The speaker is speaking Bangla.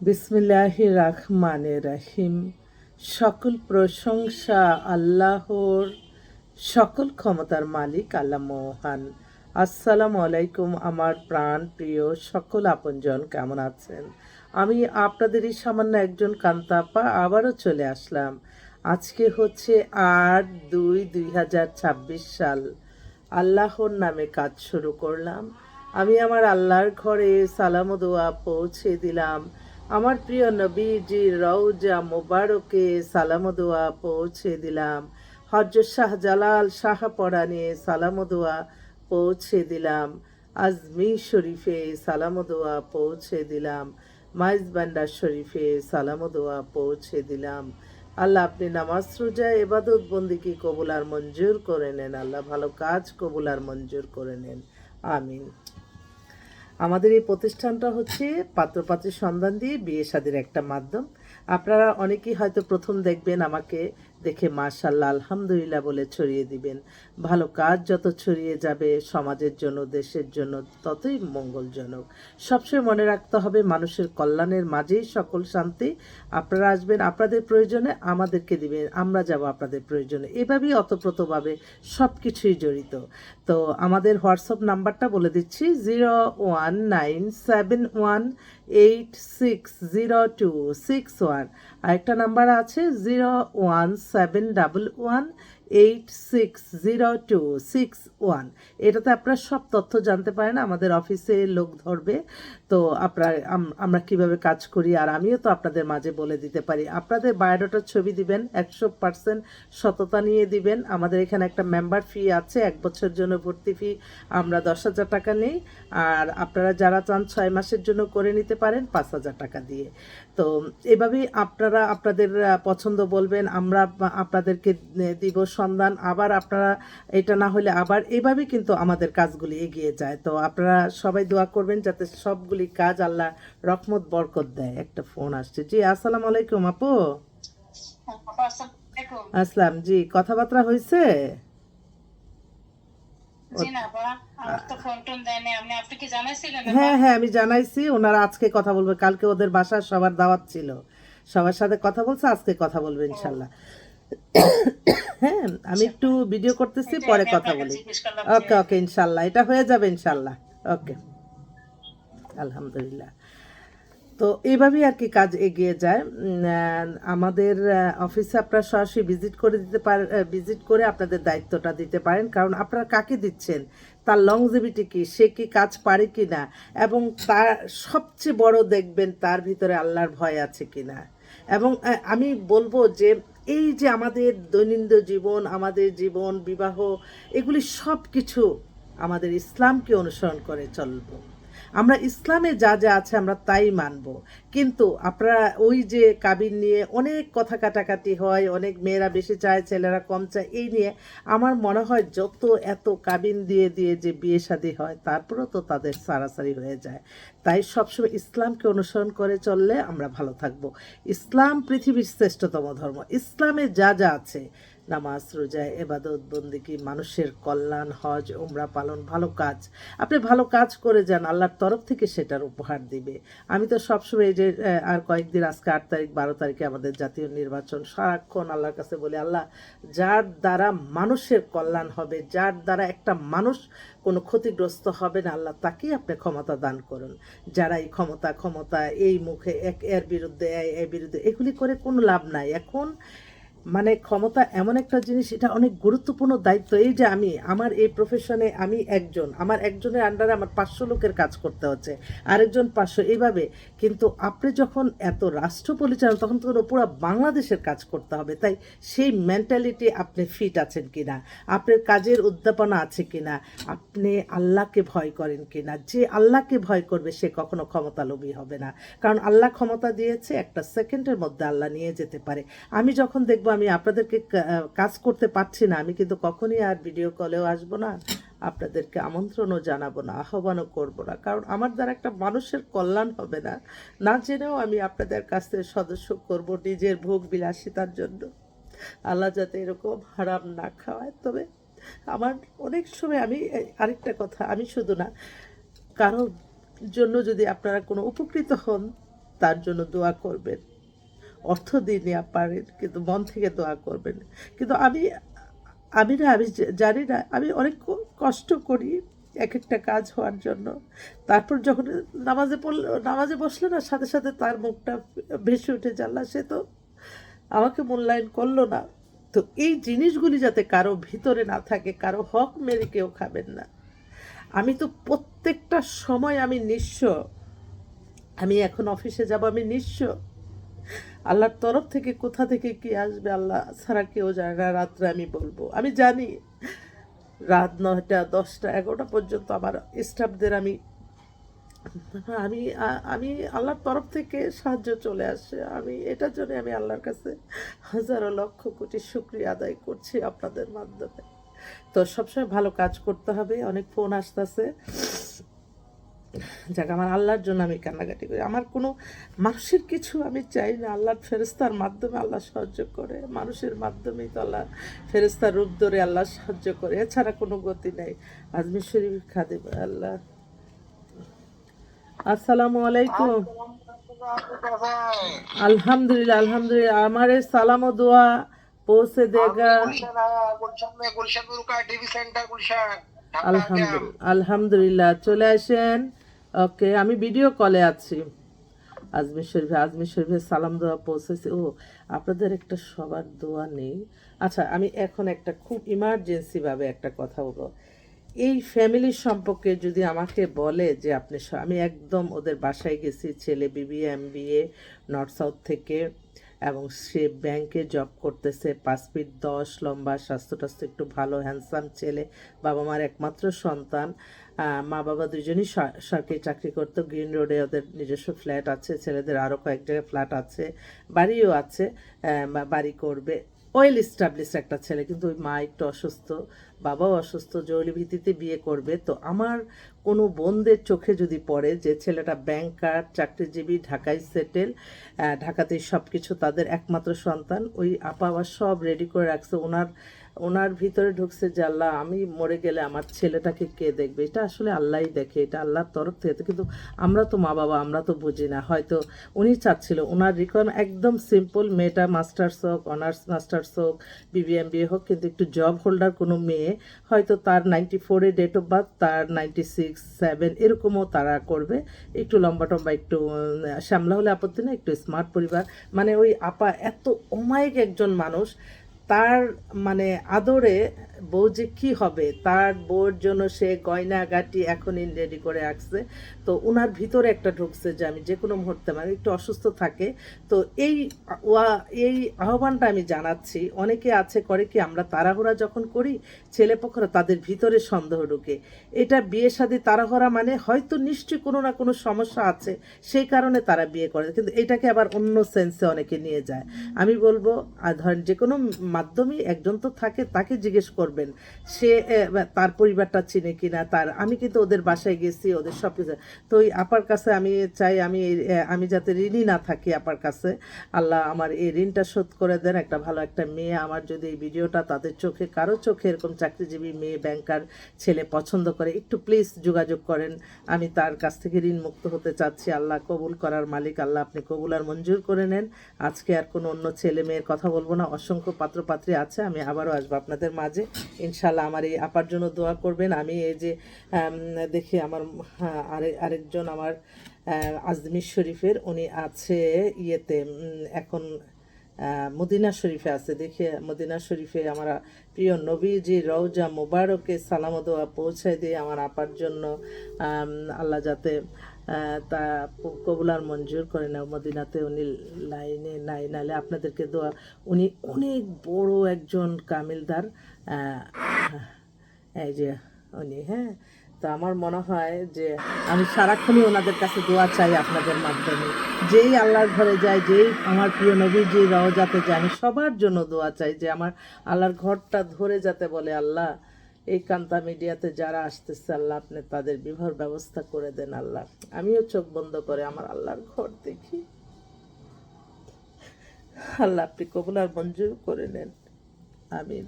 বিসমিল্লাহির রহমানির রহিম। সকল প্রশংসা আল্লাহর, সকল ক্ষমতার মালিক আল্লাহ মহান। আসসালামু আলাইকুম আমার প্রাণ প্রিয় সকল আপনজন, কেমন আছেন? আমি আপনাদেরই সামান্য একজন কান্তাপা আবারও চলে আসলাম। আজকে হচ্ছে 8/2/2026 সাল। আল্লাহর নামে কাজ শুরু করলাম। আমি আমার আল্লাহর ঘরে সালাম ও দোয়া পৌঁছে দিলাম। আমার প্রিয় নবীজির রওজা মোবারকে সালাম ও দোয়া পৌঁছে দিলাম। হযরত শাহজালাল শাহপরানে সালাম ও দোয়া পৌঁছে দিলাম। আজমির শরীফে সালাম ও দোয়া পৌঁছে দিলাম। মাইজবান্ডার শরীফে সালাম ও দোয়া পৌঁছে দিলাম। আল্লাহ আপনি নামাজ রোজা এবাদত বন্দিকে কবুল আর মঞ্জুর করে নেন। আল্লাহ ভালো কাজ কবুল আর মঞ্জুর করে নেন, আমিন। আমাদের এই প্রতিষ্ঠানটা হচ্ছে পাত্রপাত্রীর সন্ধান দিয়ে বিয়ে শাদীর একটা মাধ্যম। আপনারা অনেকেই হয়তো প্রথম দেখবেন, আমাকে দেখে মাশাআল্লাহ আলহামদুলিল্লাহ বলে ছড়িয়ে দিবেন। ভালো কাজ যত ছড়িয়ে যাবে সমাজের জন্য, দেশের জন্য ততই মঙ্গলজনক। সবসময় মনে রাখতে হবে মানুষের কল্যাণের মাঝেই সকল শান্তি। আপনারা আসবেন আপনাদের প্রয়োজনে, আমাদেরকে দিবেন, আমরা যাব আপনাদের প্রয়োজনে। এভাবেই অতপ্রতভাবে সব কিছুই জড়িত। তো আমাদের হোয়াটসঅ্যাপ নাম্বারটা বলে দিচ্ছি, 01971860261। আরেকটা নাম্বার আছে 01711860261। এটাতে আপনারা সব তথ্য জানতে পারেন। আমাদের অফিসে লোক ধরবে, তো আপনার আমরা কিভাবে কাজ করি আর আমিও তো আপনাদের মাঝে বলে দিতে পারি। আপনাদের বায়োডাটার ছবি দিবেন, 100% সততা নিয়ে দিবেন। আমাদের এখানে একটা মেম্বার ফি আছে, 1 বছর জন্য ভর্তি ফি আমরা 10,000 টাকা নিই। আর আপনারা যারা চান 6 মাসের জন্য করে নিতে পারেন 5,000 টাকা দিয়ে। তো এভাবেই আপনারা আপনাদের পছন্দ বলবেন, আমরা আপনাদেরকে দিব সন্ধান। আবার আপনারা এটা না হলে আবার এভাবেই কিন্তু আমাদের কাজগুলি এগিয়ে যায়। তো আপনারা সবাই দোয়া করবেন যাতে সবগুলি কাজ আল্লাহ রহমত বরকত দেয়। একটা ফোন আসছে। জি আসসালামু আলাইকুম আপু। আসলাম জি, কথাবার্তা হয়েছে? হ্যাঁ হ্যাঁ আমি জানাইছি, ওনারা আজকে কথা বলবে। কালকে ওদের বাসার সবার দাওয়াত ছিল, সবার সাথে কথা বলছে, আজকে কথা বলবে ইনশাল্লাহ। হ্যাঁ আমি একটু ভিডিও করতেছি, পরে কথা বলি। ওকে ওকে ইনশাল্লাহ এটা হয়ে যাবে ইনশাল্লাহ। ওকে আলহামদুলিল্লাহ। তো এইভাবেই আর কি কাজ এগিয়ে যায়। আমাদের অফিসে আপনারা সরাসরি ভিজিট করে দিতে পারেন, ভিজিট করে আপনাদের দায়িত্বটা দিতে পারেন। কারণ আপনারা কাকে দিচ্ছেন, তার লংজিভিটি কি, সে কি কাজ পারে কি না, এবং তার সবচেয়ে বড় দেখবেন তার ভিতরে আল্লাহর ভয় আছে কি না। এবং আমি বলবো যে এই যে আমাদের দৈনন্দিন জীবন, আমাদের জীবন, বিবাহ, এগুলি সব কিছু আমাদের ইসলামকে অনুসরণ করে চলবো। আমরা ইসলামে যা যা আছে আমরা তাই মানব। কিন্তু আপনারা ওই যে কাবিন নিয়ে অনেক কথা কাটাকাটি হয়, অনেক মেয়েরা বেশি চায় ছেলেরা কম চায়, এই নিয়ে আমার মনে হয় যত এত কাবিন দিয়ে দিয়ে যে বিয়ে শাদী হয় তারপরেও তো তাদের সারাসারি হয়ে যায়। তাই সবসময় ইসলামকে অনুসরণ করে চললে আমরা ভালো থাকব। ইসলাম পৃথিবীর শ্রেষ্ঠতম ধর্ম। ইসলামে যা যা আছে, নামাজ রোজা এবাদত বন্দিগি, মানুষের কল্যাণ, হজ উমরা পালন, ভালো কাজ, আপনি ভালো কাজ করে যান, আল্লাহর তরফ থেকে সেটার উপহার দিবে। আমি তো সবসময় এই যে আর কয়েকদিন, আজকে 8 তারিখ 12 তারিখে আমাদের জাতীয় নির্বাচন, সারাক্ষণ আল্লাহর কাছে বলি, আল্লাহ যার দ্বারা মানুষের কল্যাণ হবে, যার দ্বারা একটা মানুষ কোনো ক্ষতিগ্রস্ত হবে না, আল্লাহ তাকেই আপনি ক্ষমতা দান করুন। যারা এই ক্ষমতা ক্ষমতা এই মুখে এর বিরুদ্ধে এর বিরুদ্ধে, এগুলি করে কোনো লাভ নাই। এখন মানে ক্ষমতা এমন একটা জিনিস, এটা অনেক গুরুত্বপূর্ণ দায়িত্ব। এই যে আমি আমার এই প্রফেশনে, আমি একজন, আমার একজনের আন্ডারে আমার 500 লোকের কাজ করতে হচ্ছে, আরেকজন 500, এইভাবে। কিন্তু আপনি যখন এত রাষ্ট্র পরিচালনা, তখন তো পুরো বাংলাদেশের কাজ করতে হবে। তাই সেই মেন্টালিটি আপনি ফিট আছেন কিনা, আপনার কাজের উদ্যাপনা আছে কিনা, আপনি আল্লাহকে ভয় করেন কিনা। যে আল্লাহকে ভয় করবে সে কখনো ক্ষমতালোভী হবে না। কারণ আল্লাহ ক্ষমতা দিয়েছে, একটা সেকেন্ডের মধ্যে আল্লাহ নিয়ে যেতে পারে। আমি যখন দেখবো আমি আপনাদেরকে কাজ করতে পারছি না, আমি কিন্তু কখনই আর ভিডিও কলেও আসবো না, আপনাদেরকে আমন্ত্রণও জানাবো না, আহ্বানও করবো না। কারণ আমার দ্বারা একটা মানুষের কল্যাণ হবে না। না জেনেও আমি আপনাদের কাছ থেকে সদস্য করবো নিজের ভোগ বিলাসিতার জন্য। আল্লাহ যাতে এরকম হারাম না খাওয়ায়। তবে আমার অনেক সময় আমি আরেকটা কথা, আমি শুধু না, কারোর জন্য যদি আপনারা কোনো উপকৃত হন, তার জন্য দোয়া করবেন। অর্থ দিনই পারেন, কিন্তু মন থেকে দোয়া করবেন। কিন্তু আমি জানি না, আমি অনেক কষ্ট করি এক একটা কাজ হওয়ার জন্য। তারপর যখন নামাজে বসলে না, সাথে সাথে তার মুখটা ভেসে উঠে, জানলা সে তো আমাকে মূল্যায়ন করলো না। তো এই জিনিসগুলি যাতে কারো ভিতরে না থাকে, কারো হক মেরে কেউ খাবেন না। আমি তো প্রত্যেকটা সময় আমি নিঃস্ব। আমি এখন অফিসে যাব, আমি নিঃস্ব। আল্লাহর তরফ থেকে কোথা থেকে কি আসবে আল্লাহ ছাড়া কেউ জানে না। রাত্রে আমি বলবো, আমি জানি রাত 9টা 10টা 11টা পর্যন্ত আমার স্টাফদের আমি আমি আমি আল্লাহর তরফ থেকে সাহায্য চলে আসে। আমি এটার জন্য আমি আল্লাহর কাছে হাজারো লক্ষ কোটি শুকরিয়া আদায় করছি আপনাদের মাধ্যমে। তো সবসময় ভালো কাজ করতে হবে। অনেক ফোন আসতেছে, যাক আমার আল্লাহর জন্য আমি কান্নাকাটি করি। আমার কোনো মানুষের কিছু আমি চাই না, আল্লাহর ফেরেস্তার মাধ্যমে আল্লাহ সাহায্য করে, মানুষের মাধ্যমেই তো আল্লাহ ফেরেস্তার রূপ ধরে আল্লাহ সাহায্য করে, এছাড়া কোনো গতি নাই। আজমির শরীফ খাদিম আল্লাহ। আসসালামু আলাইকুম। আলহামদুলিল্লাহ আলহামদুলিল্লাহ, हमारे সালাম ও দোয়া পৌঁছে দেगा। আলহামদুলিল্লাহ আলহামদুলিল্লাহ, চলে আসেন। ওকে, আমি ভিডিও কলে আছি। আজমির শরীফের সালাম দোয়া পৌঁছেছে। ও, আপনাদের একটা সবার দোয়া নেই। আচ্ছা, আমি এখন একটা খুব ইমার্জেন্সি ভাবে একটা কথা বলবো। এই ফ্যামিলির সম্পর্কে যদি আমাকে বলে যে আমি একদম ওদের বাসায় গেছি, ছেলে বিবিএ এমবিএ নর্থ সাউথ থেকে, এবং সে ব্যাংকে জব করতেছে, 5 ফিট 10 লম্বা, স্বাস্থ্য টাস্থ্য একটু ভালো, হ্যান্ডসাম ছেলে, বাবা মার একমাত্র সন্তান। মা বাবা দুজনই সরকারি চাকরি করতো। গ্রিন রোডে ওদের নিজস্ব ফ্ল্যাট আছে, ছেলেদের আরও কয়েক জায়গায় ফ্ল্যাট আছে, বাড়িও আছে, বাড়ি করবে। ওয়েল এস্টাবলিশ একটা ছেলে, কিন্তু ওই মা একটু অসুস্থ, বাবাও অসুস্থ, জরুরি ভিত্তিতে বিয়ে করবে। তো আমার কোনো বোনদের চোখে যদি পড়ে যে ছেলেটা ব্যাংকার, চাকরিজীবী, ঢাকায় সেটেল, ঢাকাতেই সব কিছু, তাদের একমাত্র সন্তান, ওই আপা আবার সব রেডি করে রাখছে। ওনার ভিতরে ঢুকছে যে আল্লাহ, আমি মরে গেলে আমার ছেলেটাকে কে দেখবে। এটা আসলে আল্লাহই দেখে, এটা আল্লাহর তরফ থেকে। কিন্তু আমরা তো মা বাবা, আমরা তো বুঝি না। হয়তো উনি চাচ্ছিল, ওনার রিকোয়ারমেন্ট একদম সিম্পল, মেয়েটা মাস্টার্স হোক, অনার্স মাস্টার্স হোক, বিবিএমবিএ হোক, কিন্তু একটু জব হোল্ডার কোনো মেয়ে, হয়তো তার 94-এ ডেট অফ বার্থ, তার 96, 7 এরকমও তারা করবে। একটু লম্বা টম্বা, একটু শ্যামলা হলে আপত্তি না, একটু স্মার্ট পরিবার। মানে ওই আপা এত অমায়িক একজন মানুষ, তার মানে আদরে বউ যে কী হবে, তার বউর জন্য সে গয়নাগাটি এখনই রেডি করে রাখছে। তো ওনার ভিতরে একটা ঢুকছে যে আমি যে কোনো মুহূর্তে, মানে একটু অসুস্থ থাকে। তো এই আহ্বানটা আমি জানাচ্ছি। অনেকে আছে করে কি, আমরা তাড়াহুড়া যখন করি, ছেলেপক্ষরা তাদের ভিতরে সন্দেহ ঢুকে। এটা বিয়ে শাদী তাড়াহুড়া মানে হয়তো নিশ্চয়ই কোনো না কোনো সমস্যা আছে, সেই কারণে তারা বিয়ে করে, কিন্তু এটাকে আবার অন্য সেন্সে অনেকে নিয়ে যায়। আমি বলবো, ধরেন যে কোনো মাধ্যমে একজন তো থাকে, তাকে জিজ্ঞেস করবেন সে তার পরিবারটা চিনে কিনা। আমি কিন্তু ওদের বাসায় গেছি, ওদের সব কিছু। তো ওই আপার কাছে আমি চাই, আমি যাতে ঋণী না থাকি আপার কাছে। আল্লাহ আমার এই ঋণটা শোধ করে দেন। একটা ভালো একটা মেয়ে, আমার যদি এই ভিডিওটা তাদের চোখে, কারো চোখে এরকম চাকরিজীবী মেয়ে, ব্যাংকার ছেলে পছন্দ করে, একটু প্লিজ যোগাযোগ করেন। আমি তার কাছ থেকে ঋণ মুক্ত হতে চাচ্ছি। আল্লাহ কবুল করার মালিক, আল্লাহ আপনি কবুল আর মঞ্জুর করে নেন। আজকে আর কোনো অন্য ছেলে মেয়ের কথা বলবো না। অসংখ্য পাত্রপাত্রী আছে, আমি আবারও আসবো আপনাদের মাঝে ইনশাল্লাহ। আমার এই আপার জন্য দোয়া করবেন। আমি এই যে দেখি আমার আরেকজন আমার আজমির শরীফের, উনি আছে ইয়েতে, এখন মদিনা শরীফে আছে। দেখি মদিনা শরীফে আমার প্রিয় নবীজি রওজা মোবারকে সালাম দোয়া পৌঁছায় দিয়ে আমার আপার জন্য আল্লাহ যাতে তা কবুলার মঞ্জুর করে না। মদিনাতে উনি লাইনে নাই, নাহলে আপনাদেরকে দোয়া। উনি অনেক বড় একজন কামিলদার, এই যে উনি, হ্যাঁ। তো আমার মনে হয় যে আমি সারাক্ষণই ওনাদের কাছে দোয়া চাই আপনাদের মাধ্যমে। যেই আল্লাহর ঘরে যায়, যেই আমার প্রিয় নবীজি রওজাতে যায়, আমি সবার জন্য দোয়া চাই যে আমার আল্লাহর ঘরটা ধরে যাতে বলে, আল্লাহ এই কান্তা মিডিয়াতে যারা আসতেছে, আল্লাহ আপনি তাদের বিবাহের ব্যবস্থা করে দেন। আল্লাহ, আমিও চোখ বন্ধ করে আমার আল্লাহর ঘর দেখি। আল্লাহ আপনি কবুল আর মঞ্জুর করে নেন, আমিন।